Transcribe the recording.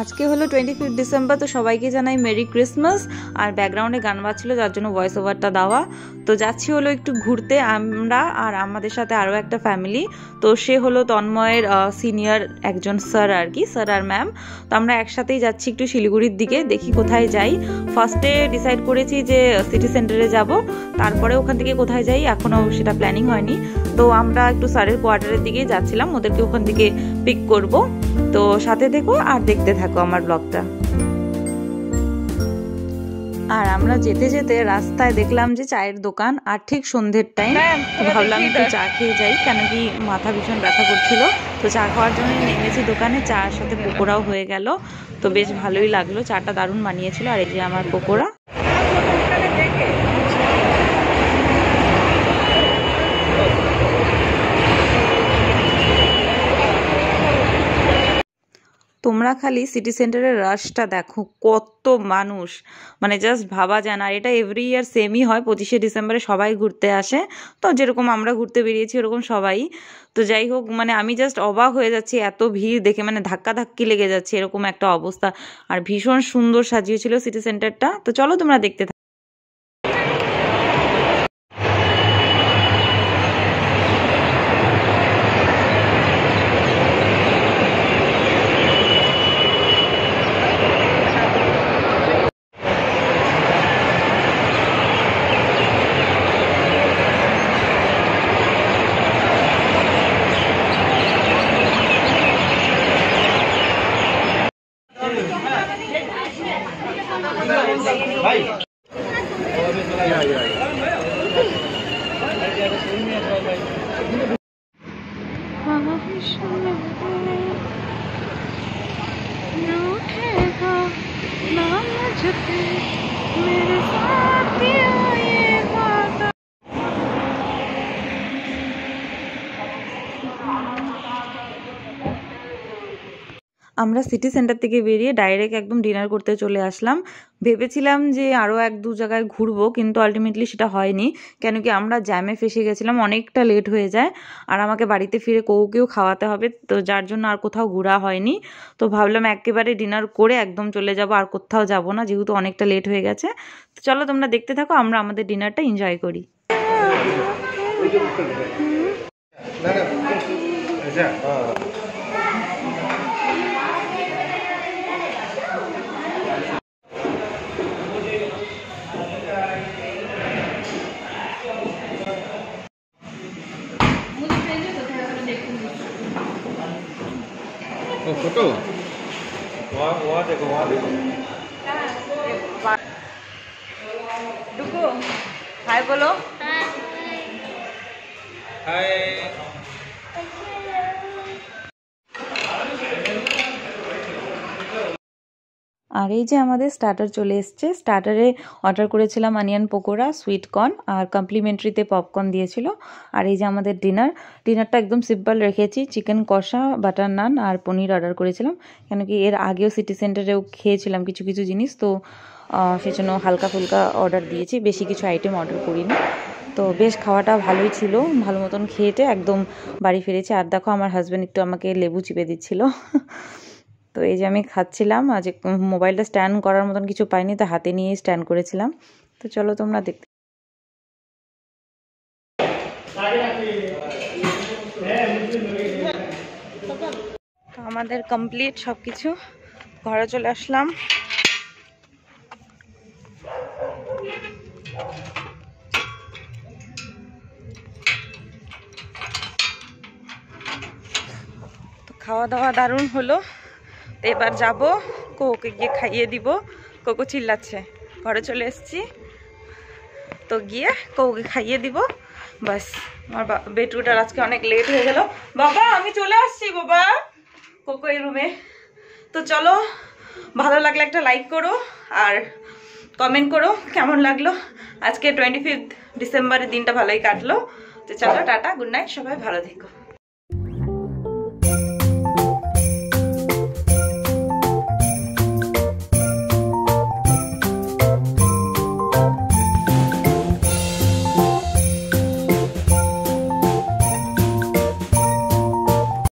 আজকে হলো 25 ডিসেম্বর, তো সবাইকে জানাই মেরি ক্রিসমাস। আর ব্যাকগ্রাউন্ডে গান বাজছিল যার জন্য ভয়েস ওভারটা দেওয়া। তো যাচ্ছি হলো একটু ঘুরতে আমরা, আর আমাদের সাথে আরও একটা ফ্যামিলি। তো সে হলো তন্ময়ের সিনিয়র একজন স্যার আর কি, স্যার আর ম্যাম। তো আমরা একসাথেই যাচ্ছি একটু শিলিগুড়ির দিকে, দেখি কোথায় যাই। ফার্স্টে ডিসাইড করেছি যে সিটি সেন্টারে যাব, তারপরে ওখান থেকে কোথায় যাই এখনও সেটা প্ল্যানিং হয়নি। তো আমরা একটু স্যারের কোয়ার্টারের দিকেই যাচ্ছিলাম, ওদেরকে ওখান থেকে পিক করব। তো সাথে দেখো আর দেখতে থাকো আমার ব্লগটা। আর আমরা যেতে যেতে রাস্তায় দেখলাম যে চায়ের দোকান, আর ঠিক সন্ধ্যের টাইম। ভাবলাম একটু চা খেয়ে যাই, কেন কি মাথা ভীষণ ব্যথা করছিল। তো চা খাওয়ার জন্য নেমেছি দোকানে, চার সাথে পকোড়াও হয়ে গেল। তো বেশ ভালোই লাগলো, চাটা দারুণ বানিয়েছিল। আর এই যে আমার পকোড়া। তোমরা খালি সিটি সেন্টারের রাশটা দেখো, কত মানুষ, মানে জাস্ট ভাবা যায় না। আর এটা এভরি ইয়ার সেমই হয়, 25শে ডিসেম্বরে সবাই ঘুরতে আসে। তো যেরকম আমরা ঘুরতে বেরিয়েছি ওরকম সবাই। তো যাই হোক, মানে আমি জাস্ট অবাক হয়ে যাচ্ছি এত ভিড় দেখে, মানে ধাক্কা ধাক্কি লেগে যাচ্ছে এরকম একটা অবস্থা। আর ভীষণ সুন্দর সাজিয়েছিল সিটি সেন্টারটা। তো চলো তোমরা দেখতে থাকো। আমরা সিটি সেন্টার থেকে বেরিয়ে ডাইরেক্ট একদম ডিনার করতে চলে আসলাম। ভেবেছিলাম যে আরও 1-2 জায়গায় ঘুরবো, কিন্তু আলটিমেটলি সেটা হয়নি, কেন কি আমরা জ্যামে ফেসে গেছিলাম, অনেকটা লেট হয়ে যায়। আর আমাকে বাড়িতে ফিরে কৌকেও খাওয়াতে হবে, তো যার জন্য আর কোথাও ঘোরা হয়নি। তো ভাবলাম একেবারে ডিনার করে একদম চলে যাব, আর কোথাও যাব না, যেহেতু অনেকটা লেট হয়ে গেছে। তো চলো তোমরা দেখতে থাকো, আমরা আমাদের ডিনারটা এনজয় করি। फोटो वहाँ देखो, वहाँ देखो। रुको, हाय बोलो। हाय। আর এই যে আমাদের স্টার্টার চলে এসছে। স্টার্টারে অর্ডার করেছিলাম অনিয়ন পকোড়া, সুইট কর্ন, আর কমপ্লিমেন্টারিতে পপকর্ন দিয়েছিল। আর এই যে আমাদের ডিনারটা একদম সিম্পল রেখেছি। চিকেন কষা, বাটার নান আর পনির অর্ডার করেছিলাম, কেন কি এর আগেও সিটি সেন্টারেও খেয়েছিলাম কিছু কিছু জিনিস। তো সেজন্য হালকা ফুলকা অর্ডার দিয়েছি, বেশি কিছু আইটেম অর্ডার করিনি। তো বেশ খাওয়াটা ভালোই ছিল, ভালো মতন খেয়েটে একদম বাড়ি ফিরেছি। আর দেখো আমার হাজব্যান্ড একটু আমাকে লেবু চিপে দিচ্ছিল। তো এই যে আমি খাচ্ছিলাম, আজ মোবাইলটা স্ট্যান্ড করার মতন কিছু পাইনি, তো হাতে নিয়েই স্ট্যান্ড করেছিলাম। তো চলো তোমরা দেখতে। তো আমাদের কমপ্লিট সব কিছু, ঘরে চলে আসলাম। খাওয়া দাওয়া দারুণ হলো। তো এবার যাবো, কোকে গিয়ে খাইয়ে দিব। কোকো চিল্লাচ্ছে, ঘরে চলে এসেছি, তো গিয়ে কোকে খাইয়ে দিব। বাস, আমার বেটুটার আজকে অনেক লেট হয়ে গেল। বাবা আমি চলে আসছি বাবা, কোকো এই রুমে। তো চলো, ভালো লাগলে একটা লাইক করো আর কমেন্ট করো কেমন লাগলো। আজকে 25 ডিসেম্বরের দিনটা ভালোই কাটলো। তো চলো টাটা, গুড নাইট, সবাই ভালো থেকো।